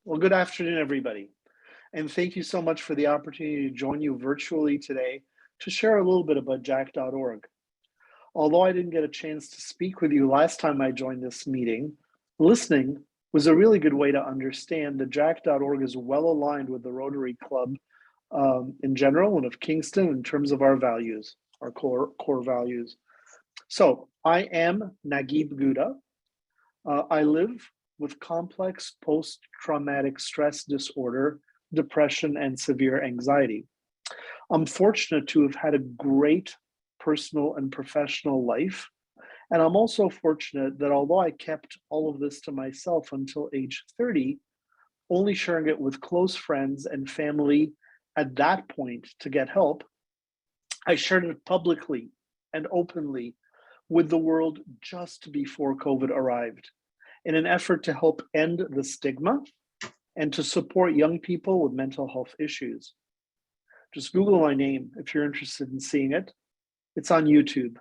Well, good afternoon, everybody. And thank you so much for the opportunity to join you virtually today to share a little bit about Jack.org. Although I didn't get a chance to speak with you last time I joined this meeting, listening was a really good way to understand that Jack.org is well aligned with the Rotary Club in general and of Kingston in terms of our values, our core values. So I am Naguib Gouda. I live with complex post-traumatic stress disorder, depression, and severe anxiety. I'm fortunate to have had a great personal and professional life. And I'm also fortunate that although I kept all of this to myself until age 30, only sharing it with close friends and family at that point to get help, I shared it publicly and openly with the world just before COVID arrived in an effort to help end the stigma and to support young people with mental health issues. Just Google my name if you're interested in seeing it. It's on YouTube.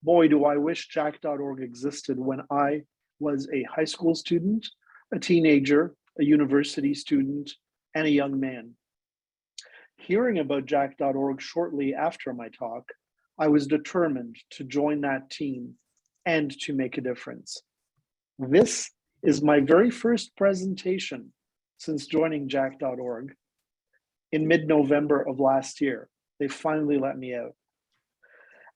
Boy, do I wish Jack.org existed when I was a high school student, a teenager, a university student, and a young man. Hearing about Jack.org shortly after my talk, I was determined to join that team and to make a difference. This is my very first presentation since joining Jack.org in mid-November of last year. They finally let me out.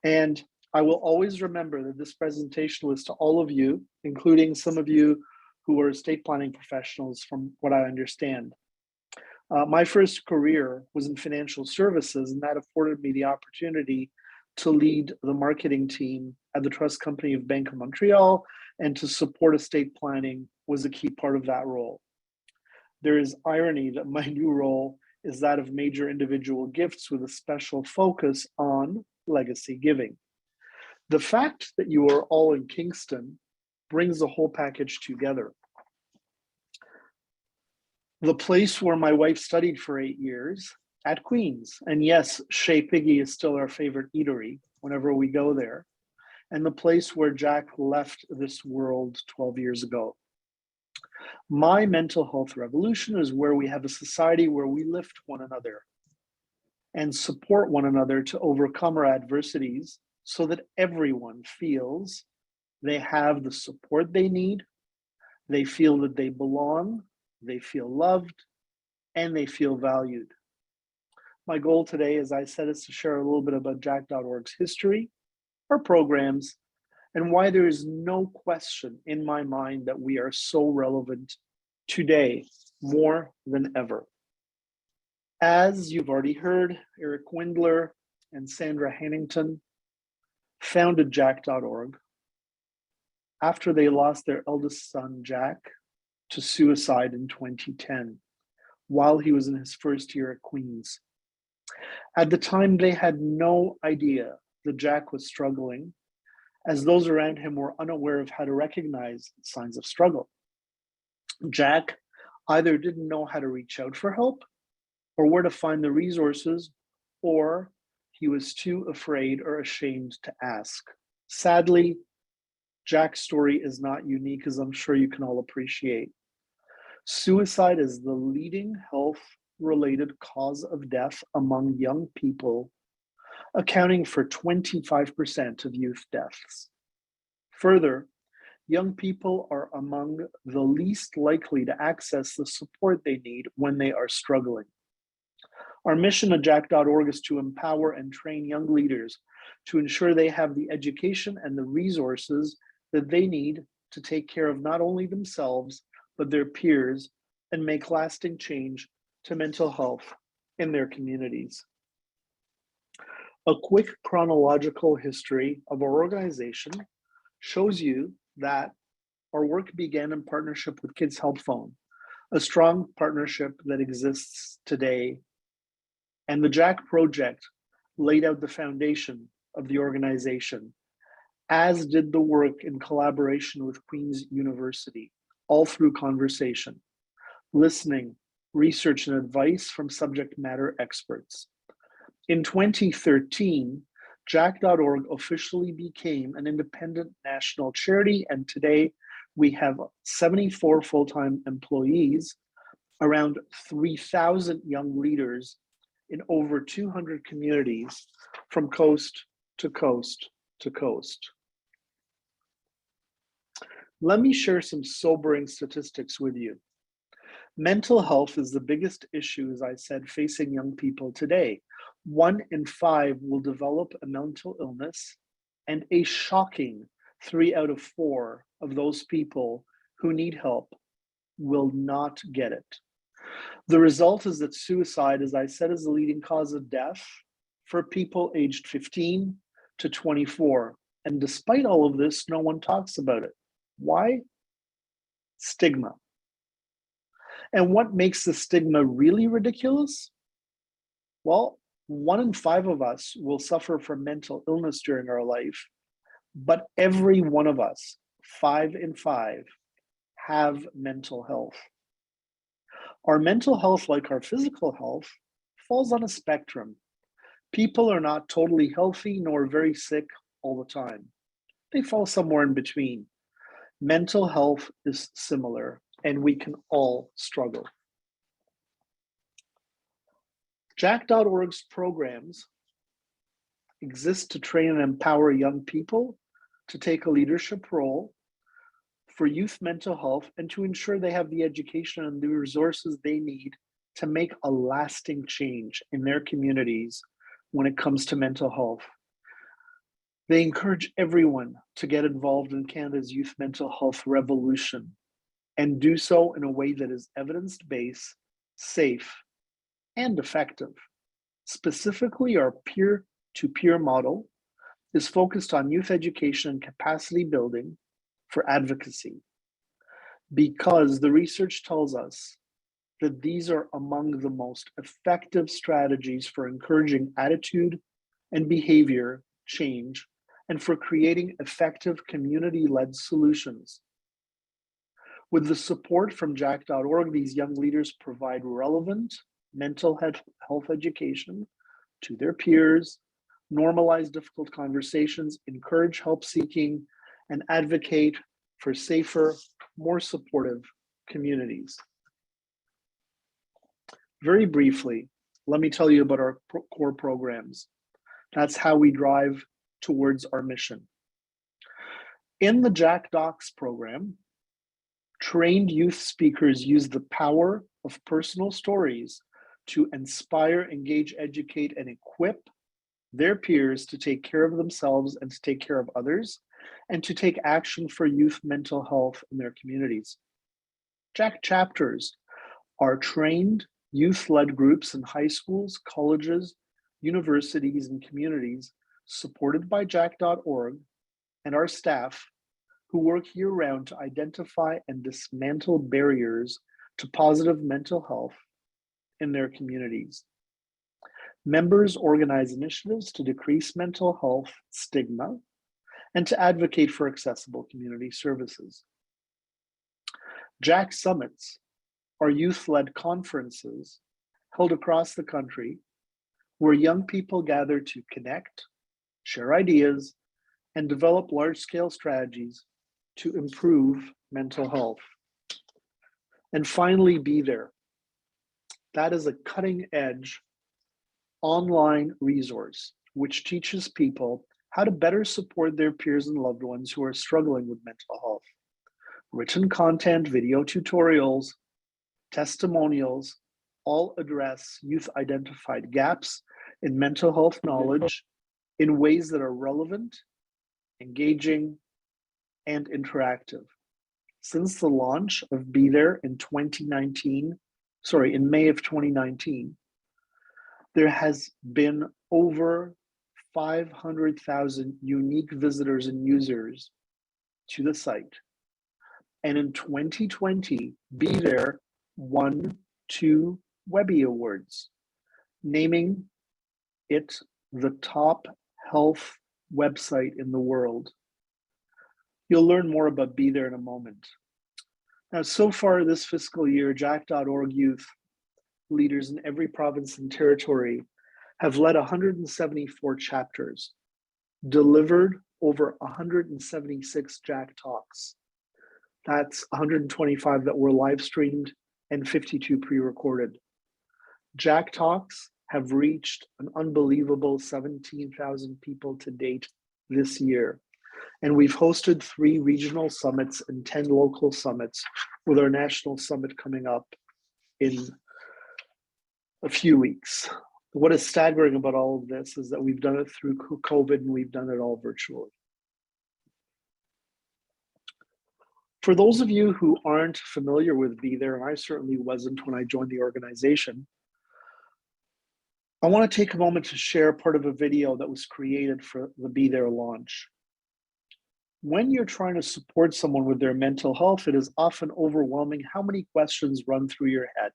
And I will always remember that this presentation was to all of you, including some of you who are estate planning professionals from what I understand. My first career was in financial services, and that afforded me the opportunity to lead the marketing team at the trust company of Bank of Montreal, and to support estate planning was a key part of that role. There is irony that my new role is that of major individual gifts with a special focus on legacy giving. The fact that you are all in Kingston brings the whole package together. The place where my wife studied for 8 years at Queen's, and yes, Chez Piggy is still our favorite eatery whenever we go there, and the place where Jack left this world 12 years ago. My mental health revolution is where we have a society where we lift one another and support one another to overcome our adversities so that everyone feels they have the support they need, they feel that they belong, they feel loved, and they feel valued. My goal today, as I said, is to share a little bit about Jack.org's history, our programs, and why there is no question in my mind that we are so relevant today more than ever. As you've already heard, Eric Windler and Sandra Hannington founded Jack.org after they lost their eldest son, Jack, to suicide in 2010, while he was in his first year at Queen's. At the time, they had no idea that Jack was struggling, as those around him were unaware of how to recognize signs of struggle. Jack either didn't know how to reach out for help or where to find the resources, or he was too afraid or ashamed to ask. Sadly, Jack's story is not unique, as I'm sure you can all appreciate. Suicide is the leading health-related cause of death among young people, accounting for 25% of youth deaths. Further, young people are among the least likely to access the support they need when they are struggling. Our mission at Jack.org is to empower and train young leaders to ensure they have the education and the resources that they need to take care of not only themselves, but their peers, and make lasting change to mental health in their communities. A quick chronological history of our organization shows you that our work began in partnership with Kids Help Phone, a strong partnership that exists today. And the Jack Project laid out the foundation of the organization, as did the work in collaboration with Queen's University, all through conversation, listening, research, and advice from subject matter experts. In 2013, Jack.org officially became an independent national charity, and today We have 74 full-time employees, around 3,000 young leaders in over 200 communities from coast to coast to coast. Let me share some sobering statistics with you. Mental health is the biggest issue, as I said, facing young people today. 1 in 5 will develop a mental illness, and a shocking 3 out of 4 of those people who need help will not get it. The result is that suicide, as I said, is the leading cause of death for people aged 15 to 24. And despite all of this, no one talks about it. Why? Stigma. And what makes the stigma really ridiculous? Well, 1 in 5 of us will suffer from mental illness during our life, but every one of us, 5 in 5, have mental health. Our mental health, like our physical health, falls on a spectrum. People are not totally healthy nor very sick all the time. They fall somewhere in between. Mental health is similar, and we can all struggle. Jack.org's programs exist to train and empower young people to take a leadership role for youth mental health and to ensure they have the education and the resources they need to make a lasting change in their communities when it comes to mental health. They encourage everyone to get involved in Canada's youth mental health revolution and do so in a way that is evidence-based, safe, and effective. Specifically, our peer-to-peer model is focused on youth education and capacity building for advocacy, because the research tells us that these are among the most effective strategies for encouraging attitude and behavior change and for creating effective community-led solutions. With the support from Jack.org, these young leaders provide relevant mental health education to their peers, normalize difficult conversations, encourage help seeking, and advocate for safer, more supportive communities. Very briefly, let me tell you about our core programs. That's how we drive towards our mission. In the Jack Docs program, trained youth speakers use the power of personal stories to inspire, engage, educate, and equip their peers to take care of themselves and to take care of others, and to take action for youth mental health in their communities. Jack chapters are trained youth-led groups in high schools, colleges, universities, and communities supported by Jack.org and our staff who work year-round to identify and dismantle barriers to positive mental health in their communities. Members organize initiatives to decrease mental health stigma and to advocate for accessible community services. Jack Summits are youth-led conferences held across the country where young people gather to connect, share ideas, and develop large-scale strategies to improve mental health. And finally, Be There. That is a cutting-edge online resource which teaches people how to better support their peers and loved ones who are struggling with mental health. Written content, video tutorials, testimonials all address youth-identified gaps in mental health knowledge in ways that are relevant, engaging, and interactive. Since the launch of Be There in May of 2019, there has been over 500,000 unique visitors and users to the site. And in 2020, Be There won 2 Webby Awards, naming it the top health website in the world. You'll learn more about Be There in a moment. Now, so far this fiscal year, Jack.org youth leaders in every province and territory have led 174 chapters, delivered over 176 Jack Talks, That's 125 that were live streamed and 52 pre-recorded. Jack Talks have reached an unbelievable 17,000 people to date this year. And we've hosted 3 regional summits and 10 local summits, with our national summit coming up in a few weeks. What is staggering about all of this is that we've done it through COVID and we've done it all virtually. For those of you who aren't familiar with Be There, and I certainly wasn't when I joined the organization, I want to take a moment to share part of a video that was created for the Be There launch. When you're trying to support someone with their mental health, it is often overwhelming how many questions run through your head.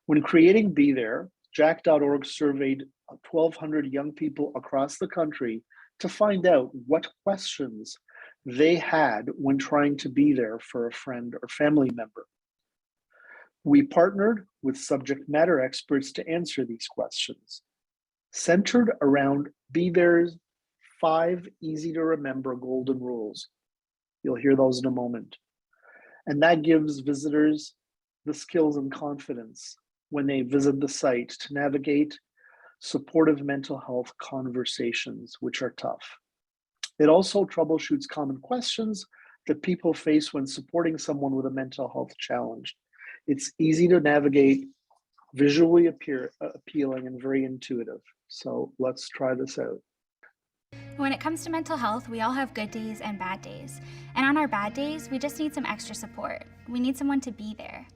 When creating Be There, Jack.org surveyed 1,200 young people across the country to find out what questions they had when trying to be there for a friend or family member. We partnered with subject matter experts to answer these questions, centered around Be There's 5 easy to remember golden rules. You'll hear those in a moment. And that gives visitors the skills and confidence when they visit the site to navigate supportive mental health conversations, which are tough. It also troubleshoots common questions that people face when supporting someone with a mental health challenge. It's easy to navigate, visually appealing, and very intuitive. So let's try this out. When it comes to mental health, we all have good days and bad days. And on our bad days, we just need some extra support. We need someone to be there.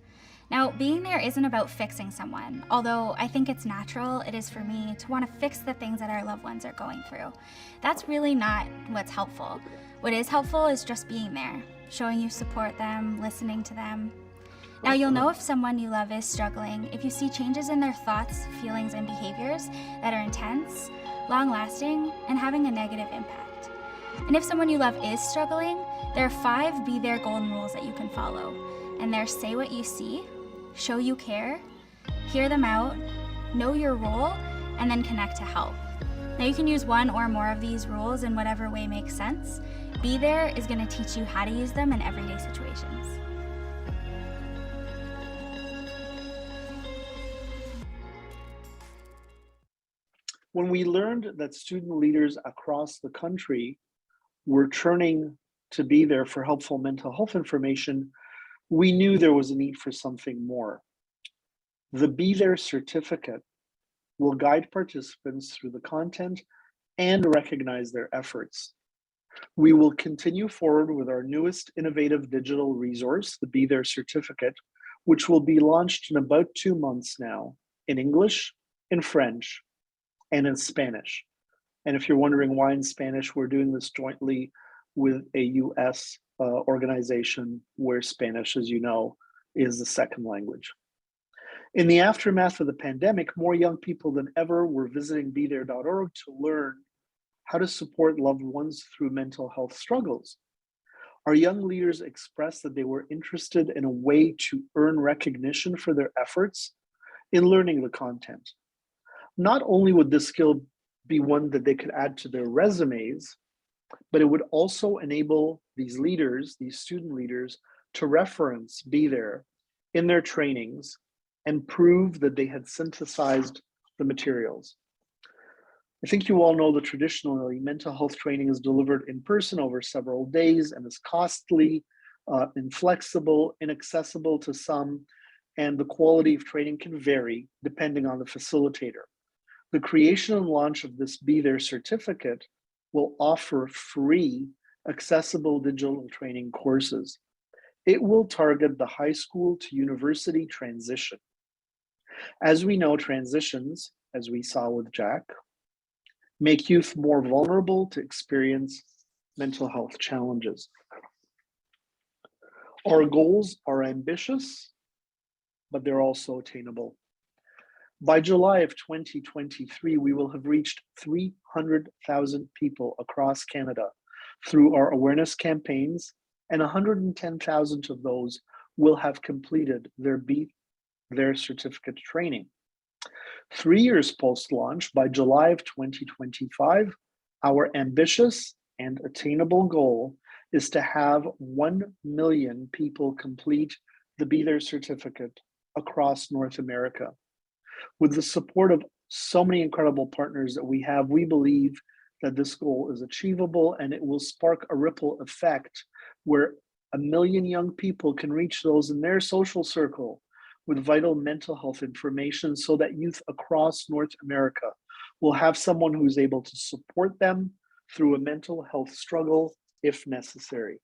Now, being there isn't about fixing someone, although I think it's natural, it is for me, to want to fix the things that our loved ones are going through. That's really not what's helpful. What is helpful is just being there, showing you support them, listening to them. Now, you'll know if someone you love is struggling if you see changes in their thoughts, feelings, and behaviors that are intense, long-lasting, and having a negative impact. And if someone you love is struggling, there are 5 Be There golden rules that you can follow. And they're: say what you see, show you care, hear them out, know your role, and then connect to help. Now, you can use one or more of these rules in whatever way makes sense. Be There is going to teach you how to use them in everyday situations. When we learned that student leaders across the country were turning to Be There for helpful mental health information, we knew there was a need for something more. The Be There certificate will guide participants through the content and recognize their efforts. We will continue forward with our newest innovative digital resource, the Be There certificate, which will be launched in about 2 months now, in English, in French, and in Spanish. And if you're wondering why in Spanish, we're doing this jointly with a US organization where Spanish, as you know, is the second language. In the aftermath of the pandemic, more young people than ever were visiting bethere.org to learn how to support loved ones through mental health struggles. Our young leaders expressed that they were interested in a way to earn recognition for their efforts in learning the content. Not only would this skill be one that they could add to their resumes, but it would also enable these leaders, these student leaders, to reference Be There in their trainings and prove that they had synthesized the materials. I think you all know that traditionally mental health training is delivered in person over several days and is costly, inflexible, inaccessible to some, and the quality of training can vary depending on the facilitator. The creation and launch of this Be There certificate will offer free, accessible digital training courses. It will target the high school to university transition. As we know, transitions, as we saw with Jack, make youth more vulnerable to experience mental health challenges. Our goals are ambitious, but they're also attainable. By July of 2023, we will have reached 300,000 people across Canada through our awareness campaigns, and 110,000 of those will have completed their Be There certificate training. 3 years post-launch, by July of 2025, our ambitious and attainable goal is to have 1 million people complete the Be There certificate across North America. With the support of so many incredible partners that we have, we believe that this goal is achievable, and it will spark a ripple effect where 1 million young people can reach those in their social circle with vital mental health information, so that youth across North America will have someone who's able to support them through a mental health struggle if necessary.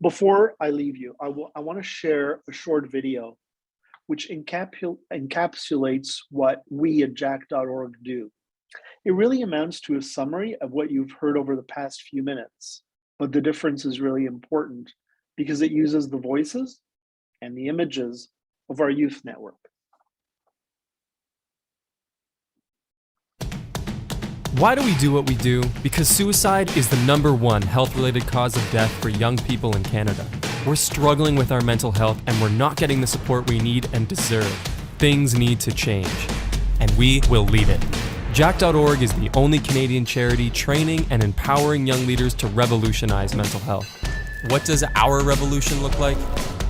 Before I leave you, I want to share a short video which encapsulates what we at jack.org do. It really amounts to a summary of what you've heard over the past few minutes, but the difference is really important because it uses the voices and the images of our youth network. Why do we do what we do? Because suicide is the #1 health-related cause of death for young people in Canada. We're struggling with our mental health and we're not getting the support we need and deserve. Things need to change, and we will lead it. Jack.org is the only Canadian charity training and empowering young leaders to revolutionize mental health. What does our revolution look like?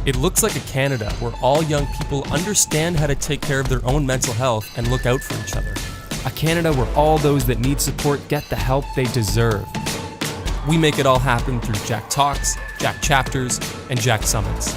It looks like a Canada where all young people understand how to take care of their own mental health and look out for each other. A Canada where all those that need support get the help they deserve. We make it all happen through Jack Talks, Jack Chapters, and Jack Summits.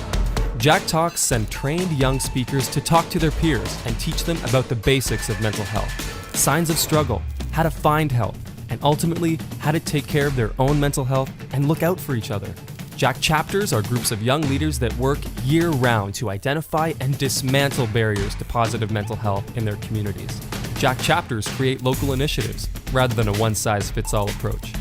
Jack Talks send trained young speakers to talk to their peers and teach them about the basics of mental health, signs of struggle, how to find help, and ultimately how to take care of their own mental health and look out for each other. Jack Chapters are groups of young leaders that work year-round to identify and dismantle barriers to positive mental health in their communities. Jack Chapters create local initiatives rather than a one-size-fits-all approach.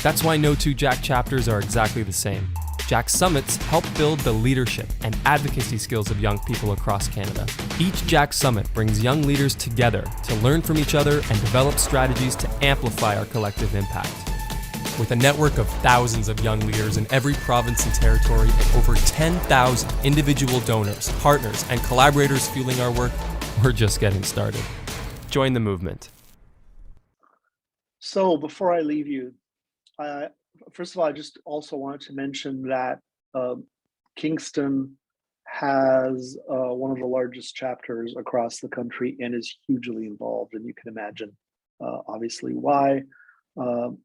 That's why no two Jack Chapters are exactly the same. Jack Summits help build the leadership and advocacy skills of young people across Canada. Each Jack Summit brings young leaders together to learn from each other and develop strategies to amplify our collective impact. With a network of thousands of young leaders in every province and territory and over 10,000 individual donors, partners, and collaborators fueling our work, we're just getting started. Join the movement. So before I leave you, first of all, I just also wanted to mention that Kingston has one of the largest chapters across the country and is hugely involved. And you can imagine, obviously, why,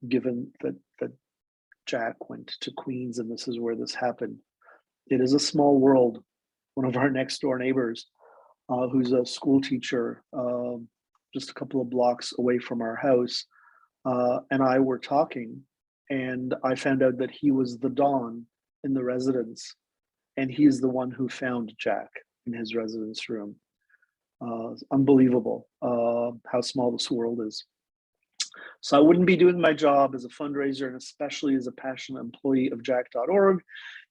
given that Jack went to Queens and this is where this happened. It is a small world. One of our next door neighbors, who's a school teacher, just a couple of blocks away from our house, and I were talking, and I found out that he was the Don in the residence, and he's the one who found Jack in his residence room. It's unbelievable how small this world is. So I wouldn't be doing my job as a fundraiser and especially as a passionate employee of jack.org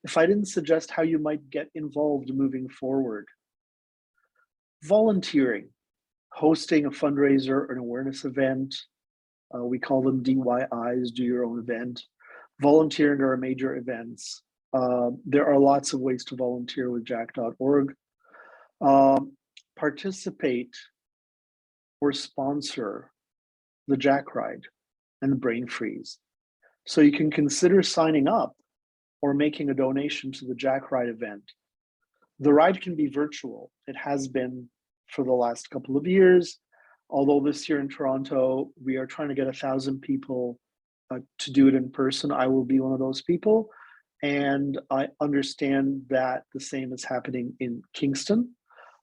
if I didn't suggest how you might get involved moving forward. Volunteering, hosting a fundraiser or an awareness event, we call them DYIs, do your own event, volunteering at our major events. There are lots of ways to volunteer with jack.org. Participate or sponsor the Jack Ride and the Brain Freeze. So you can consider signing up or making a donation to the Jack Ride event. The ride can be virtual. It has been for the last couple of years, although this year in Toronto, we are trying to get 1,000 people to do it in person. I will be one of those people. And I understand that the same is happening in Kingston.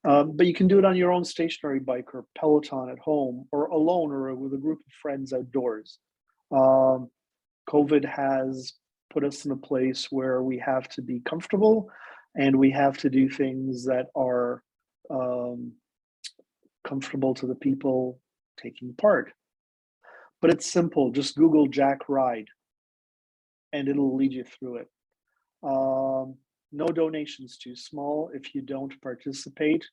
But you can do it on your own stationary bike or Peloton at home or alone or with a group of friends outdoors. COVID has put us in a place where we have to be comfortable and we have to do things that are comfortable to the people taking part. But it's simple, just Google Jack Ride and it'll lead you through it. No donations too small if you don't participate,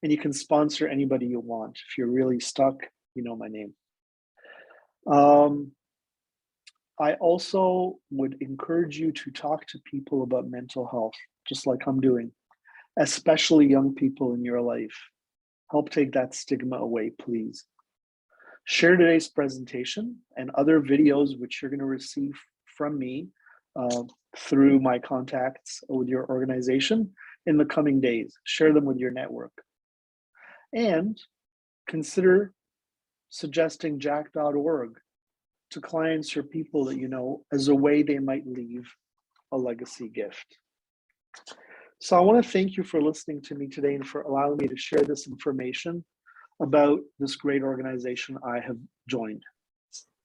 and you can sponsor anybody you want. If you're really stuck, you know my name. I also would encourage you to talk to people about mental health, just like I'm doing, especially young people in your life. Help take that stigma away, please. Share today's presentation and other videos which you're going to receive from me through my contacts with your organization in the coming days. Share them with your network. And consider suggesting jack.org to clients or people that you know as a way they might leave a legacy gift. So I want to thank you for listening to me today and for allowing me to share this information about this great organization I have joined.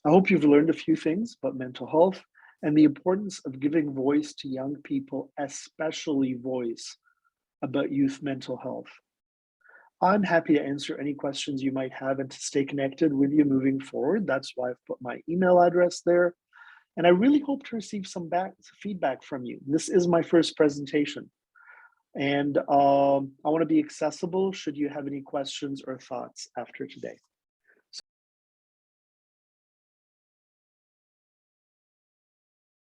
I hope you've learned a few things about mental health and the importance of giving voice to young people, especially voice about youth mental health. I'm happy to answer any questions you might have and to stay connected with you moving forward. That's why I've put my email address there. And I really hope to receive some feedback from you. This is my first presentation. And I want to be accessible should you have any questions or thoughts after today.